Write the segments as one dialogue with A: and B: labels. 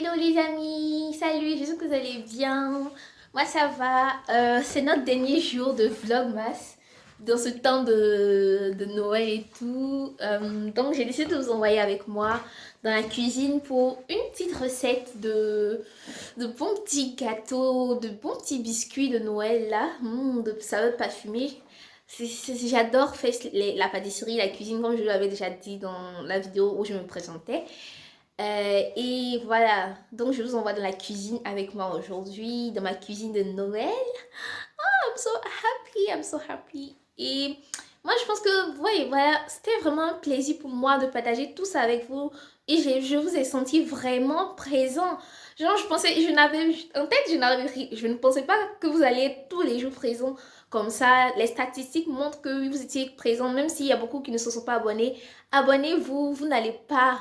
A: Hello les amis, salut, j'espère que vous allez bien. Moi ça va, c'est notre dernier jour de Vlogmas dans ce temps de Noël et tout. Donc j'ai décidé de vous envoyer avec moi dans la cuisine pour une petite recette de bons petits gâteaux, de bons petits biscuits de Noël là, de saveur parfumée. J'adore faire la pâtisserie, la cuisine comme je l'avais déjà dit dans la vidéo où je me présentais. Et voilà, donc je vous envoie dans la cuisine avec moi aujourd'hui, dans ma cuisine de Noël. I'm so happy, I'm so happy. Et moi je pense que, ouais, voilà, c'était vraiment un plaisir pour moi de partager tout ça avec vous. Et je vous ai senti vraiment présent. Genre, en tête, je ne pensais pas que vous alliez être tous les jours présents. Comme ça, les statistiques montrent que oui, vous étiez présents, même s'il y a beaucoup qui ne se sont pas abonnés. Abonnez-vous, vous n'allez pas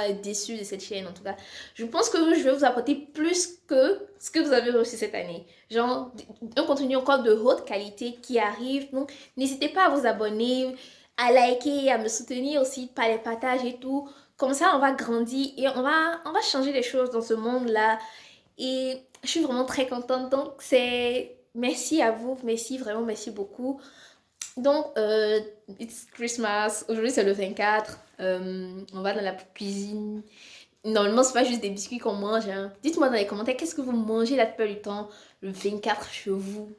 A: être déçus de cette chaîne en tout cas. Je pense que je vais vous apporter plus que ce que vous avez reçu cette année. Genre, un contenu encore de haute qualité qui arrive. Donc, n'hésitez pas à vous abonner, à liker, à me soutenir aussi par les partages et tout. Comme ça, on va grandir et on va changer les choses dans ce monde-là. Et je suis vraiment très contente. Donc, merci à vous. Merci, vraiment, merci beaucoup. Donc, it's Christmas. Aujourd'hui, c'est le 24. On va dans la cuisine. Normalement, c'est pas juste des biscuits qu'on mange. Hein. Dites-moi dans les commentaires, qu'est-ce que vous mangez la plupart du temps le 24 chez vous?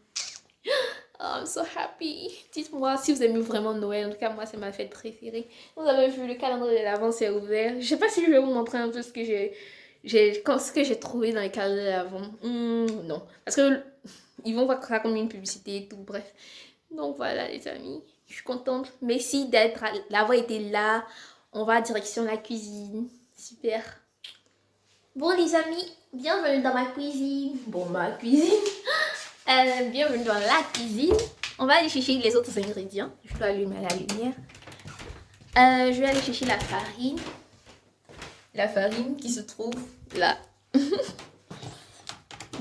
A: Oh, I'm so happy. Dites-moi si vous aimez vraiment Noël. En tout cas, moi, c'est ma fête préférée. Vous avez vu, le calendrier de l'Avent c'est ouvert. Je sais pas si je vais vous montrer un peu ce que j'ai trouvé dans les calendriers de l'Avent. Non. Parce que ils vont voir ça comme une publicité et tout. Bref. Donc voilà, les amis. Je suis contente. Merci d'avoir été là. On va direction la cuisine. Super. Bon, les amis, bienvenue dans ma cuisine. Bon, ma cuisine. Bienvenue dans la cuisine. On va aller chercher les autres ingrédients. Je dois allumer la lumière. Je vais aller chercher la farine. La farine qui se trouve là.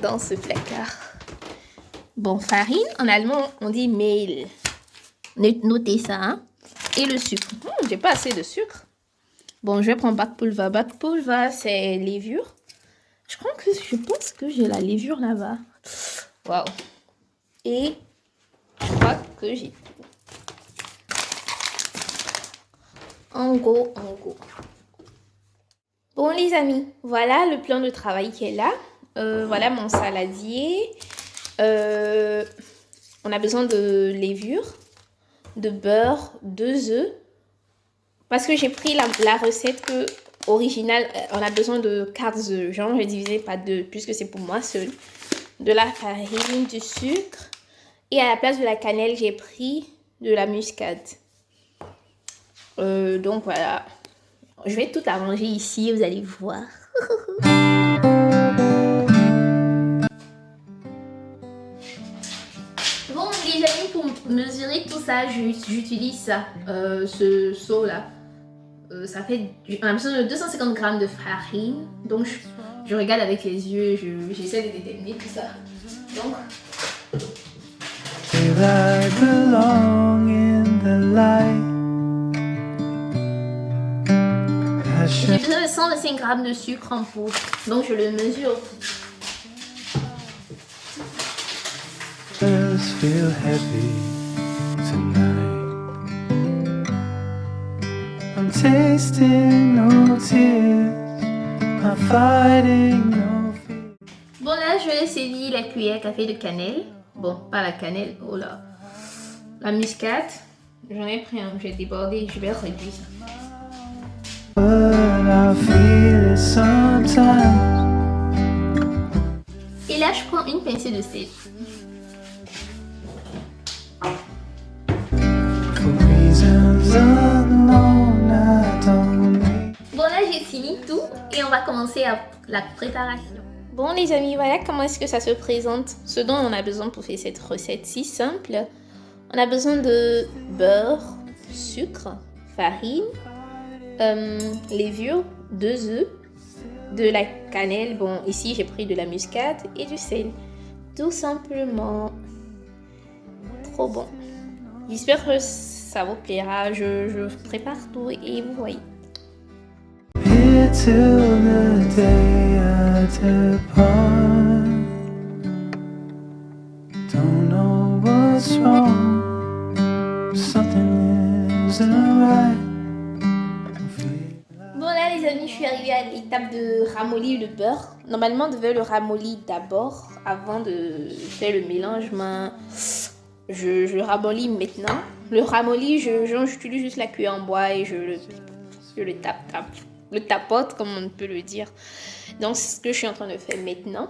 A: Dans ce placard. Bon, farine, en allemand, on dit Mehl. Notez ça, hein. Et le sucre. J'ai pas assez de sucre. Bon, je vais prendre backpulver. Backpulver, c'est levure. Je pense que j'ai la levure là-bas. Waouh. Et je crois que j'ai tout. En gros. Bon, les amis, voilà le plan de travail qui est là. Voilà mon saladier. On a besoin de levure, de beurre, 2 œufs. Parce que j'ai pris la recette originale, on a besoin de 4 œufs. Genre, j'ai divisé par 2, puisque c'est pour moi seul. De la farine, du sucre. Et à la place de la cannelle, j'ai pris de la muscade. Donc voilà. Je vais tout arranger ici, vous allez voir. Bon, les amis, pour mesurer tout ça, j'utilise ça, ce seau-là. Ça fait, on a besoin de 250 grammes de farine. Donc, je regarde avec les yeux, j'essaie de déterminer tout ça. Donc, j'ai besoin de 125 grammes de sucre en poudre. Donc, je le mesure. Feel happy tonight. I'm tasting no tears. I'm fighting no fear. Bon, là, je vais saisir la cuillère café de cannelle. Bon, pas la cannelle, oh là. La muscade. J'en ai pris un, j'ai débordé, je vais réduire ça. Et là, je prends une pincée de sel. Bon, là j'ai fini tout et on va commencer la préparation. Bon, les amis, voilà comment est-ce que ça se présente. Ce dont on a besoin pour faire cette recette si simple. On a besoin de beurre, sucre, farine, levure, 2 œufs, de la cannelle. Bon, ici j'ai pris de la muscade et du sel. Tout simplement. Trop bon. J'espère que ça vous plaira. Je prépare tout et vous voyez.
B: here till the day I depart. Don't know what's wrong, something isn't right.
A: Bon là les amis, je suis arrivée à l'étape de ramollir le beurre. Normalement on devait le ramollir d'abord avant de faire le mélange, mais je le ramollis maintenant. Le ramolli, j'utilise juste la cuillère en bois et je le tapote comme on peut le dire. Donc c'est ce que je suis en train de faire maintenant.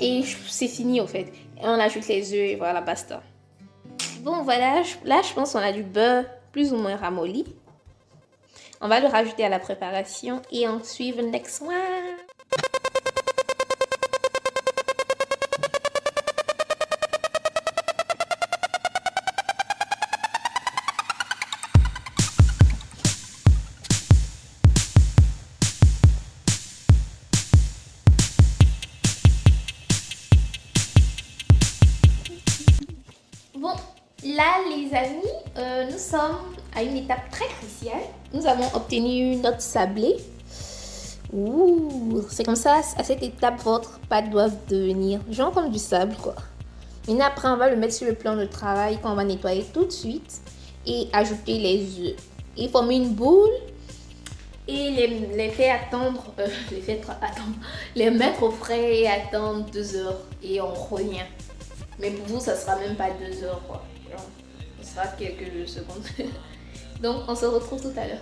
A: Et c'est fini au fait. Et on ajoute les œufs et voilà, basta. Bon voilà, là je pense qu'on a du beurre plus ou moins ramolli. On va le rajouter à la préparation et on suit the next one. Bon, là les amis, nous sommes à une étape très cruciale. Nous avons obtenu notre sablé. Ouh, c'est comme ça, à cette étape, votre pâte doit devenir genre comme du sable quoi. Maintenant après, on va le mettre sur le plan de travail qu'on va nettoyer tout de suite et ajouter les œufs. Et former une boule et les faire attendre, les mettre au frais et attendre 2 heures et on revient. Mais pour vous, ça sera même pas 2 heures quoi. Genre, ça sera quelques secondes. Donc on se retrouve tout à l'heure.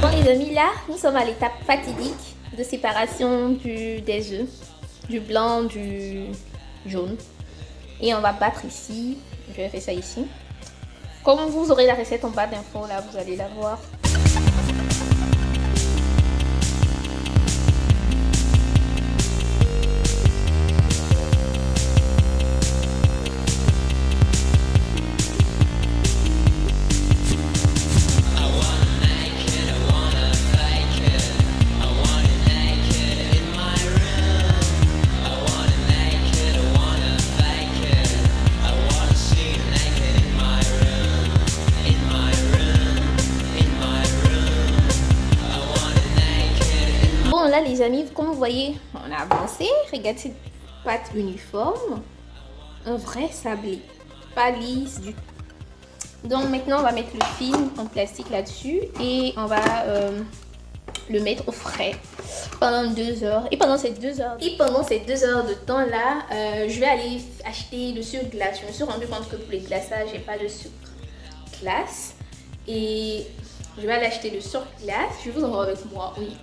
A: Bon les amis, là nous sommes à l'étape fatidique de séparation des œufs, du blanc, du jaune. Et on va battre ici. Je vais faire ça ici. Comme vous aurez la recette en bas d'infos, là vous allez la voir. Bon là les amis, comme vous voyez, on a avancé. Regardez cette pâte uniforme. Un vrai sablé. Pas lisse du tout. Donc maintenant on va mettre le film en plastique là-dessus. Et on va le mettre au frais pendant 2 heures. Et pendant ces 2 heures de temps là, je vais aller acheter le sucre glace. Je me suis rendu compte que pour les glaçages, j'ai pas de sucre glace. Et je vais aller acheter le sucre glace. Je vous envoie avec moi, oui.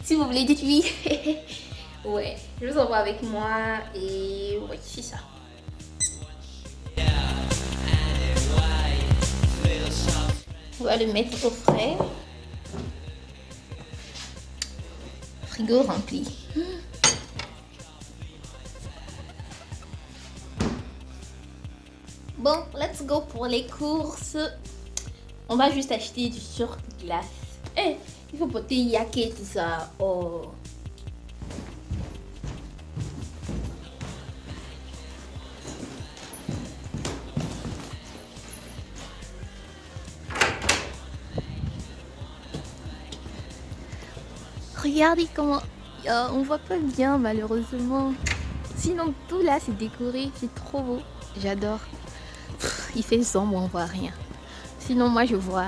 A: Si vous voulez, dites oui. Ouais, je vous envoie avec moi et ouais, c'est ça. On va le mettre au frais. Frigo rempli. Bon, let's go pour les courses. On va juste acheter du sucre glace. Eh, il faut porter yake tout ça. Oh. Regardez comment on voit pas bien malheureusement. Sinon tout là c'est décoré, c'est trop beau. J'adore. Il fait sombre, on voit rien. Sinon moi je vois.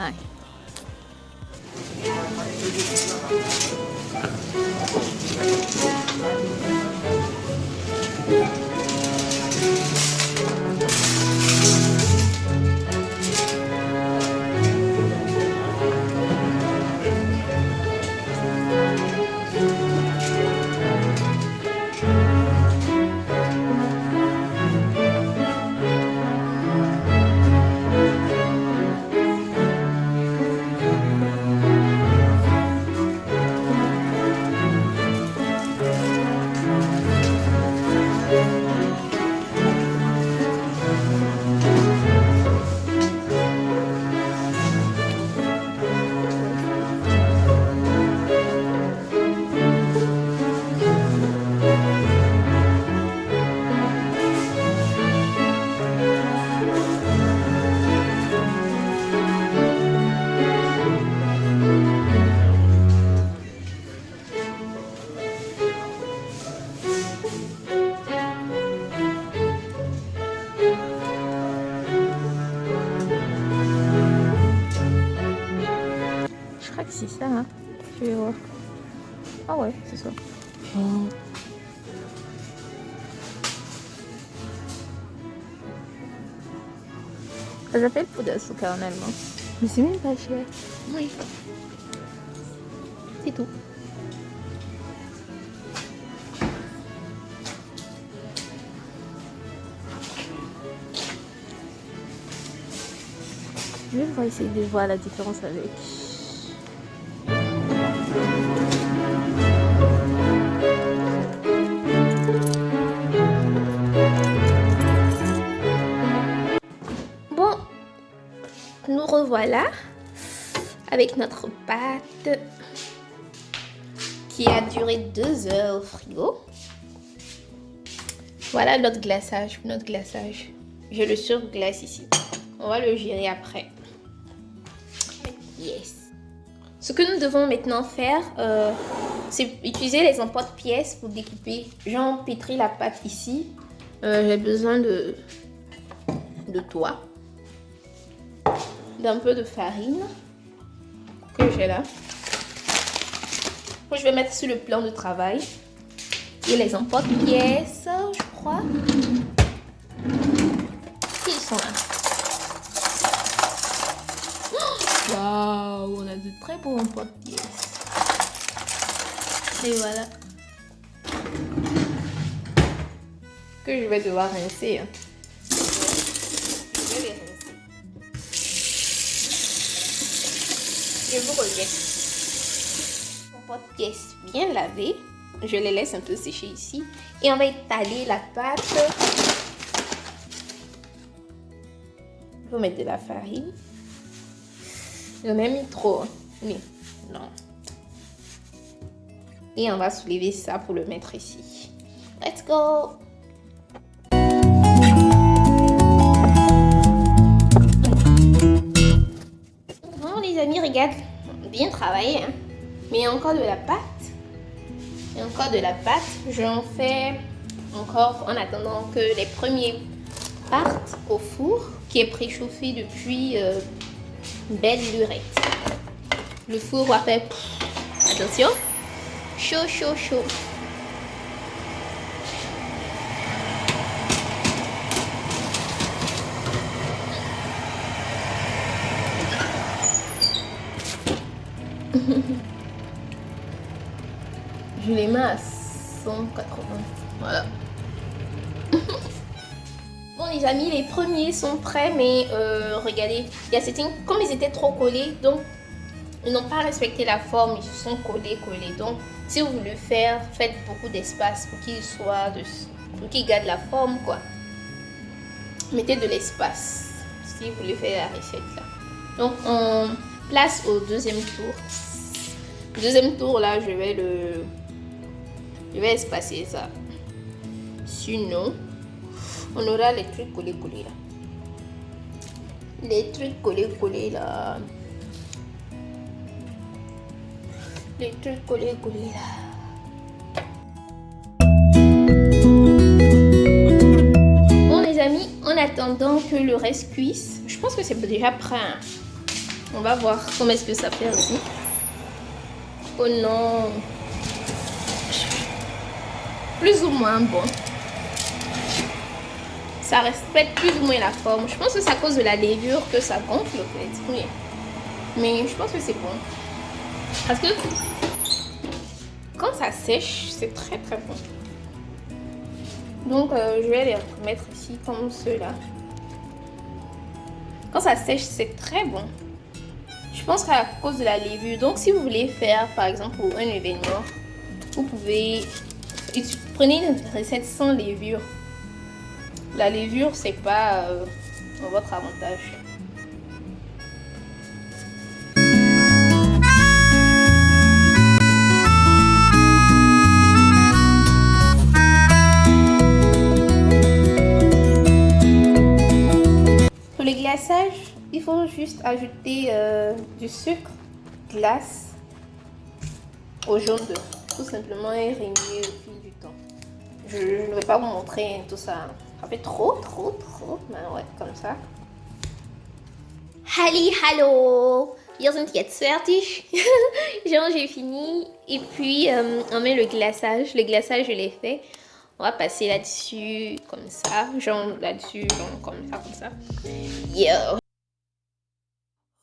A: c'est ça, hein. Je vais voir. Ah ouais, c'est ça. Ça s'appelle poudre à sucre en allemand. Mais c'est même pas cher. Oui. C'est tout. Je vais essayer de voir la différence avec. Bon, nous revoilà avec notre pâte qui a duré 2 heures au frigo. Voilà notre glaçage. Je le surglace ici. On va le gérer après. Yes. Ce que nous devons maintenant faire, c'est utiliser les emporte-pièces pour découper. J'empêtris la pâte ici. J'ai besoin de toi, d'un peu de farine que j'ai là. Je vais mettre sur le plan de travail et les emporte-pièces, je crois. Ils sont là. Waouh, on a de très beaux emporte-pièces. Et voilà. Que je vais devoir rincer. Hein. Je vais les rincer. Je vous reviens. Emporte-pièces bien lavées. Je les laisse un peu sécher ici. Et on va étaler la pâte. Je vais mettre de la farine. J'en ai mis trop. Mais non. Et on va soulever ça pour le mettre ici. Let's go! Bon les amis, regarde. Bien travaillé. Hein? Mais il y a encore de la pâte. J'en fais encore en attendant que les premiers partent au four qui est préchauffé depuis belle lurette. Le four va faire attention, chaud. Je les mets à 180. Voilà. Bon les amis, les premiers sont prêts, mais regardez, il y a certains, comme ils étaient trop collés, donc ils n'ont pas respecté la forme, ils se sont collés. Donc si vous voulez faire, faites beaucoup d'espace pour qu'ils gardent la forme quoi. Mettez de l'espace si vous voulez faire la recette là. Donc on place au deuxième tour. Le deuxième tour là, je vais espacer ça. Sinon, on aura les trucs collés là. Les trucs collés là. Bon les amis, en attendant que le reste cuise, je pense que c'est déjà prêt. Hein. On va voir comment est-ce que ça fait aussi. Oh non. Plus ou moins bon. Ça respecte plus ou moins la forme. Je pense que c'est à cause de la levure que ça gonfle en fait. Oui. Mais je pense que c'est bon. Parce que quand ça sèche, c'est très bon. Donc je vais les remettre ici comme ceux-là. Quand ça sèche, c'est très bon. Je pense qu'à cause de la levure. Donc si vous voulez faire par exemple pour un événement, vous pouvez prenez une recette sans levure. La levure c'est pas votre avantage. Pour le glaçage, il faut juste ajouter du sucre glace au jaune d'œuf. Tout simplement et remuer au fil du temps. Je ne vais pas vous montrer tout ça. Ça fait trop. Mais ouais, comme ça. Hallo. Wir sind jetzt fertig. Genre, j'ai fini. Et puis, on met le glaçage. Le glaçage, je l'ai fait. On va passer là-dessus, comme ça. Genre, là-dessus, genre, comme ça. Yo.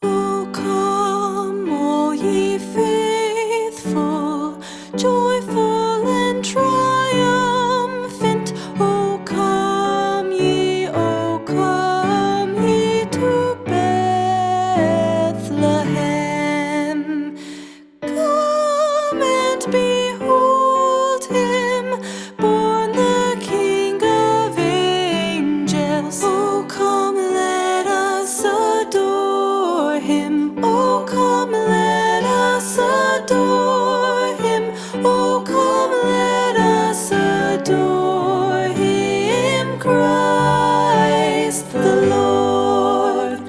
B: Oh, come, all ye faithful, joyful and triumphant. Oh, come ye to Bethlehem. Come and behold him, born the King of angels. Oh, come, let us adore him. Oh, come, let us adore him. Oh, come, let us adore him, Christ the Lord.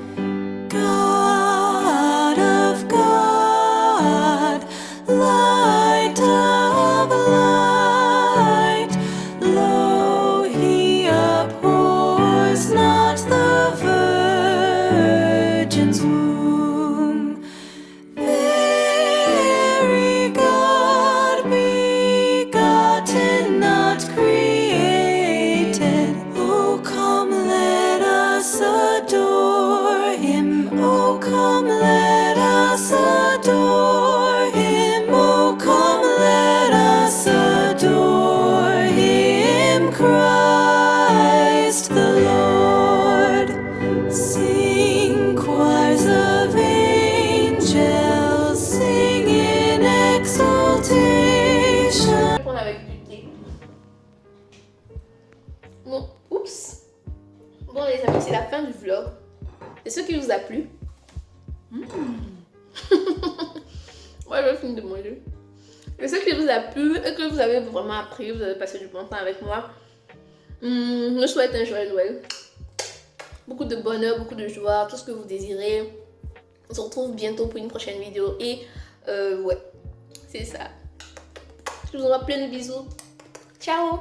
B: God of God, light of light, lo, he abhors not the virgin's womb. Very God begotten, not created. Oh, come, let us adore him. Oh, come, let us adore him. Oh, come, let us adore him, Christ the Lord. Sing, choirs of angels, sing in exaltation.
A: Je vais prendre avec du thé. Bon, oups. Bon les amis, c'est la fin du vlog. Est-ce qui vous a plu? Moi, je vais finir de manger. Est-ce qui vous a plu et que vous avez vraiment appris, vous avez passé du bon temps avec moi. Je vous souhaite un joyeux Noël. Beaucoup de bonheur, beaucoup de joie, tout ce que vous désirez. On se retrouve bientôt pour une prochaine vidéo. Et ouais, c'est ça. Je vous envoie plein de bisous. Ciao!